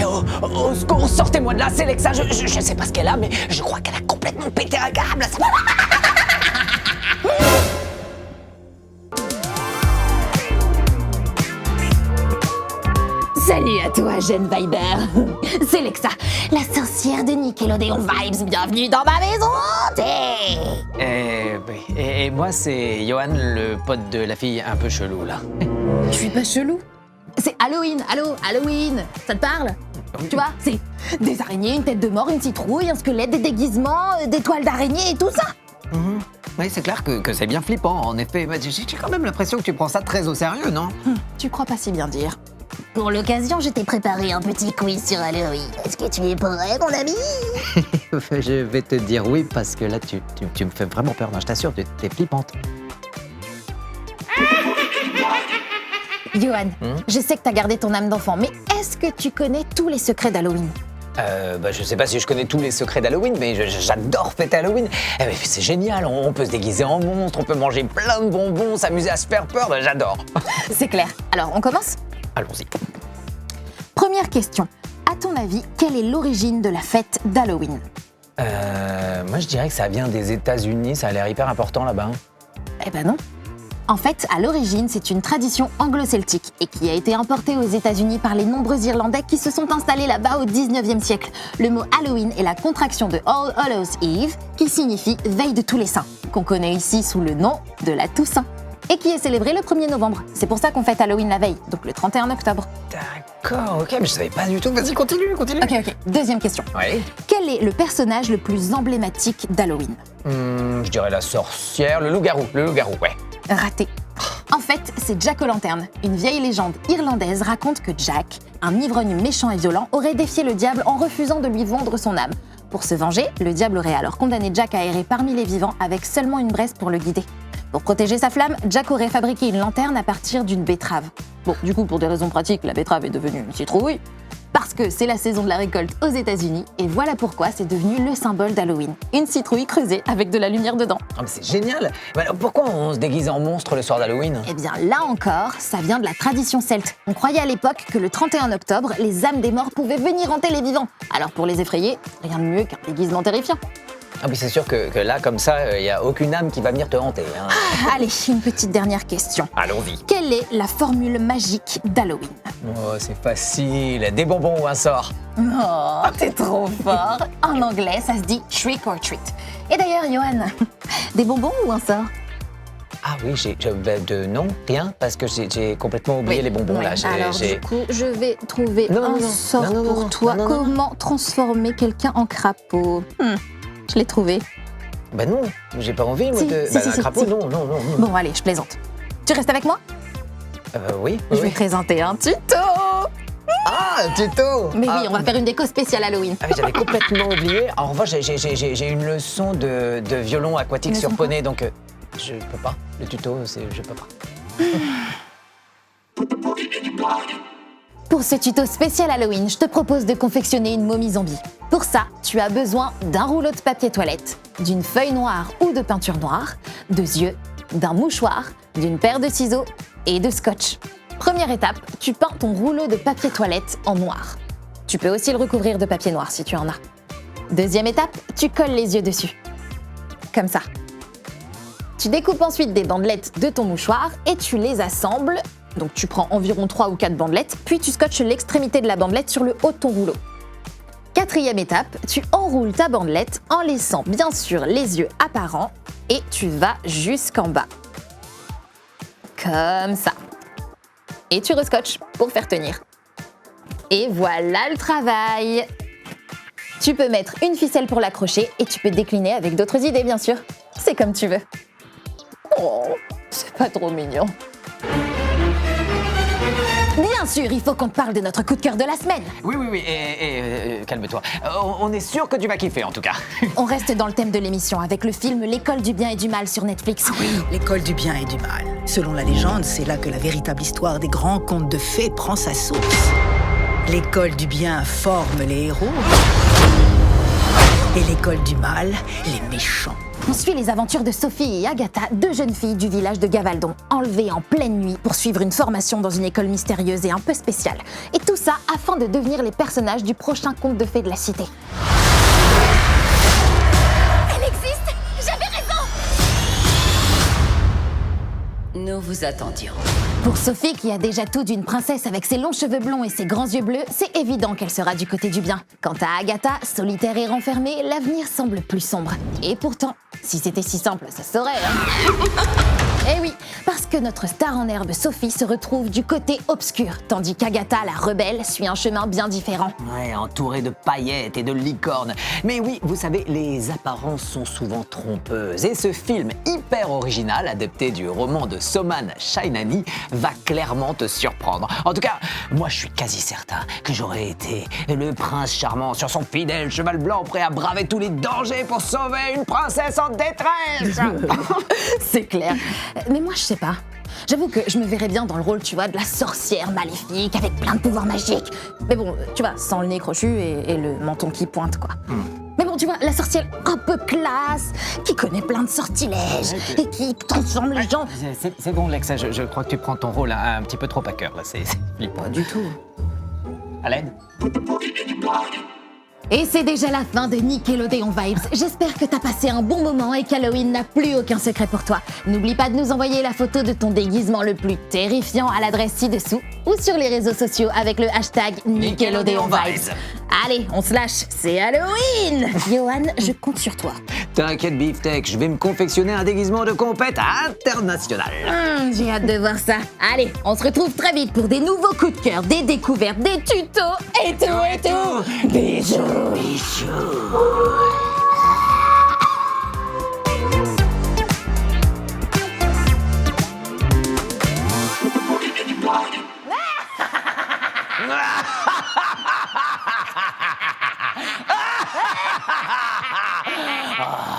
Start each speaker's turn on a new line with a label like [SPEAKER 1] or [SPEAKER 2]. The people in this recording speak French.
[SPEAKER 1] oh, au secours, sortez-moi de là, c'est Lexa, je sais pas ce qu'elle a, mais je crois qu'elle a complètement pété un câble.
[SPEAKER 2] Salut à toi, jeune Viber. C'est Lexa, la sorcière de Nickelodeon Vibes. Bienvenue dans ma maison hantée.
[SPEAKER 1] Et moi, c'est Johan, le pote de la fille un peu chelou, là.
[SPEAKER 2] Je suis pas chelou. C'est Halloween, Halloween. Ça te parle? Tu vois, c'est des araignées, une tête de mort, une citrouille, un squelette, des déguisements, des toiles d'araignée et tout ça.
[SPEAKER 1] Oui, c'est clair que c'est bien flippant, en effet. Mais j'ai quand même l'impression que tu prends ça très au sérieux, non?
[SPEAKER 2] Tu crois pas si bien dire.
[SPEAKER 3] Pour l'occasion, je t'ai préparé un petit quiz sur Halloween. Est-ce que tu es prêt, mon ami?
[SPEAKER 1] Je vais te dire oui, parce que là, tu me fais vraiment peur. Non, je t'assure, t'es flippante.
[SPEAKER 2] Johan, je sais que t'as gardé ton âme d'enfant, mais est-ce que tu connais tous les secrets d'Halloween?
[SPEAKER 1] Je sais pas si je connais tous les secrets d'Halloween, mais j'adore fêter Halloween. C'est génial, on peut se déguiser en monstre, on peut manger plein de bonbons, s'amuser à se faire peur, j'adore.
[SPEAKER 2] C'est clair. Alors, on commence?
[SPEAKER 1] Allons-y.
[SPEAKER 2] Première question. À ton avis, quelle est l'origine de la fête d'Halloween?
[SPEAKER 1] Moi, je dirais que ça vient des États-Unis, ça a l'air hyper important là-bas.
[SPEAKER 2] Eh ben non. En fait, à l'origine, c'est une tradition anglo-celtique et qui a été importée aux États-Unis par les nombreux Irlandais qui se sont installés là-bas au 19e siècle. Le mot Halloween est la contraction de All Hallows Eve, qui signifie veille de tous les saints, qu'on connaît ici sous le nom de la Toussaint, et qui est célébrée le 1er novembre. C'est pour ça qu'on fête Halloween la veille, donc le 31 octobre.
[SPEAKER 1] D'accord, ok, mais je savais pas du tout. Vas-y, continue.
[SPEAKER 2] Ok. Deuxième question.
[SPEAKER 1] Ouais.
[SPEAKER 2] Quel est le personnage le plus emblématique d'Halloween?
[SPEAKER 1] Je dirais la sorcière, le loup-garou, ouais.
[SPEAKER 2] Raté. En fait, c'est Jack O'Lantern. Une vieille légende irlandaise raconte que Jack, un ivrogne méchant et violent, aurait défié le diable en refusant de lui vendre son âme. Pour se venger, le diable aurait alors condamné Jack à errer parmi les vivants avec seulement une braise pour le guider. Pour protéger sa flamme, Jack aurait fabriqué une lanterne à partir d'une betterave. Bon, du coup, pour des raisons pratiques, la betterave est devenue une citrouille, parce que c'est la saison de la récolte aux États-Unis, et voilà pourquoi c'est devenu le symbole d'Halloween. Une citrouille creusée avec de la lumière dedans.
[SPEAKER 1] Ah, mais c'est génial. Mais alors, pourquoi on se déguise en monstre le soir d'Halloween?
[SPEAKER 2] Eh bien, là encore, ça vient de la tradition celte. On croyait à l'époque que le 31 octobre, les âmes des morts pouvaient venir hanter les vivants. Alors pour les effrayer, rien de mieux qu'un déguisement terrifiant.
[SPEAKER 1] Ah mais c'est sûr que là, comme ça, il n'y a aucune âme qui va venir te hanter. Hein.
[SPEAKER 2] Allez, une petite dernière question.
[SPEAKER 1] Allons-y.
[SPEAKER 2] Quelle est la formule magique d'Halloween?
[SPEAKER 1] Oh, c'est facile. Des bonbons ou un sort?
[SPEAKER 2] Oh, t'es trop fort. En anglais, ça se dit trick or treat. Et d'ailleurs, Johan, des bonbons ou un sort?
[SPEAKER 1] Ah oui, non, rien, parce que j'ai complètement oublié les bonbons là.
[SPEAKER 2] Alors du coup, je vais trouver un sort pour toi. Comment transformer quelqu'un en crapaud? Je l'ai trouvé.
[SPEAKER 1] Bah non, j'ai pas envie, moi, un crapaud, non.
[SPEAKER 2] Bon, allez, je plaisante. Tu restes avec moi?
[SPEAKER 1] Oui.
[SPEAKER 2] Je vais présenter un tuto.
[SPEAKER 1] Ah, un tuto.
[SPEAKER 2] Mais oui, on va faire une déco spéciale Halloween.
[SPEAKER 1] Ah oui, j'avais complètement oublié. En revanche, j'ai une leçon de violon aquatique sur poney, donc je peux pas. Le tuto, je peux pas.
[SPEAKER 2] Pour ce tuto spécial Halloween, je te propose de confectionner une momie zombie. Pour ça, tu as besoin d'un rouleau de papier toilette, d'une feuille noire ou de peinture noire, de yeux, d'un mouchoir, d'une paire de ciseaux et de scotch. Première étape, tu peins ton rouleau de papier toilette en noir. Tu peux aussi le recouvrir de papier noir si tu en as. Deuxième étape, tu colles les yeux dessus. Comme ça. Tu découpes ensuite des bandelettes de ton mouchoir et tu les assembles. Donc tu prends environ 3 ou 4 bandelettes, puis tu scotches l'extrémité de la bandelette sur le haut de ton rouleau. Quatrième étape, tu enroules ta bandelette en laissant bien sûr les yeux apparents et tu vas jusqu'en bas. Comme ça. Et tu rescotches pour faire tenir. Et voilà le travail! Tu peux mettre une ficelle pour l'accrocher et tu peux décliner avec d'autres idées bien sûr. C'est comme tu veux. Oh, c'est pas trop mignon. Bien sûr, il faut qu'on te parle de notre coup de cœur de la semaine.
[SPEAKER 1] Oui, et calme-toi. On est sûr que tu vas kiffer, en tout cas.
[SPEAKER 2] On reste dans le thème de l'émission avec le film L'école du bien et du mal sur Netflix.
[SPEAKER 4] Oui, l'école du bien et du mal. Selon la légende, c'est là que la véritable histoire des grands contes de fées prend sa source. L'école du bien forme les héros et l'école du mal, les méchants.
[SPEAKER 2] On suit les aventures de Sophie et Agatha, deux jeunes filles du village de Gavaldon, enlevées en pleine nuit pour suivre une formation dans une école mystérieuse et un peu spéciale. Et tout ça afin de devenir les personnages du prochain conte de fées de la cité.
[SPEAKER 3] Elle existe! J'avais raison!
[SPEAKER 5] Nous vous attendions.
[SPEAKER 2] Pour Sophie, qui a déjà tout d'une princesse avec ses longs cheveux blonds et ses grands yeux bleus, c'est évident qu'elle sera du côté du bien. Quant à Agatha, solitaire et renfermée, l'avenir semble plus sombre. Et pourtant, si c'était si simple, ça se saurait, hein. Eh oui, parce que notre star en herbe Sophie se retrouve du côté obscur, tandis qu'Agatha, la rebelle, suit un chemin bien différent.
[SPEAKER 1] Ouais, entouré de paillettes et de licornes. Mais oui, vous savez, les apparences sont souvent trompeuses. Et ce film hyper original, adapté du roman de Soman Shainani, va clairement te surprendre. En tout cas, moi je suis quasi certain que j'aurais été le prince charmant sur son fidèle cheval blanc prêt à braver tous les dangers pour sauver une princesse en détresse.
[SPEAKER 2] C'est clair. Mais moi, je sais pas. J'avoue que je me verrais bien dans le rôle, tu vois, de la sorcière maléfique avec plein de pouvoirs magiques. Mais bon, tu vois, sans le nez crochu et le menton qui pointe, quoi. Mais bon, tu vois, la sorcière un peu classe, qui connaît plein de sortilèges et qui transforme les gens.
[SPEAKER 1] C'est bon, Lexa, je crois que tu prends ton rôle un petit peu trop à cœur, là. C'est flippant.
[SPEAKER 2] Pas du tout.
[SPEAKER 1] À l'aide?
[SPEAKER 2] Et c'est déjà la fin de Nickelodeon Vibes. J'espère que t'as passé un bon moment et qu'Halloween n'a plus aucun secret pour toi. N'oublie pas de nous envoyer la photo de ton déguisement le plus terrifiant à l'adresse ci-dessous ou sur les réseaux sociaux avec le hashtag Nickelodeon Vibes. Allez, on se lâche, c'est Halloween! Johan, je compte sur toi.
[SPEAKER 1] T'inquiète, Beefsteak, je vais me confectionner un déguisement de compète international.
[SPEAKER 2] J'ai hâte de voir ça. Allez, on se retrouve très vite pour des nouveaux coups de cœur, des découvertes, des tutos et tout. Bisous!
[SPEAKER 1] Ah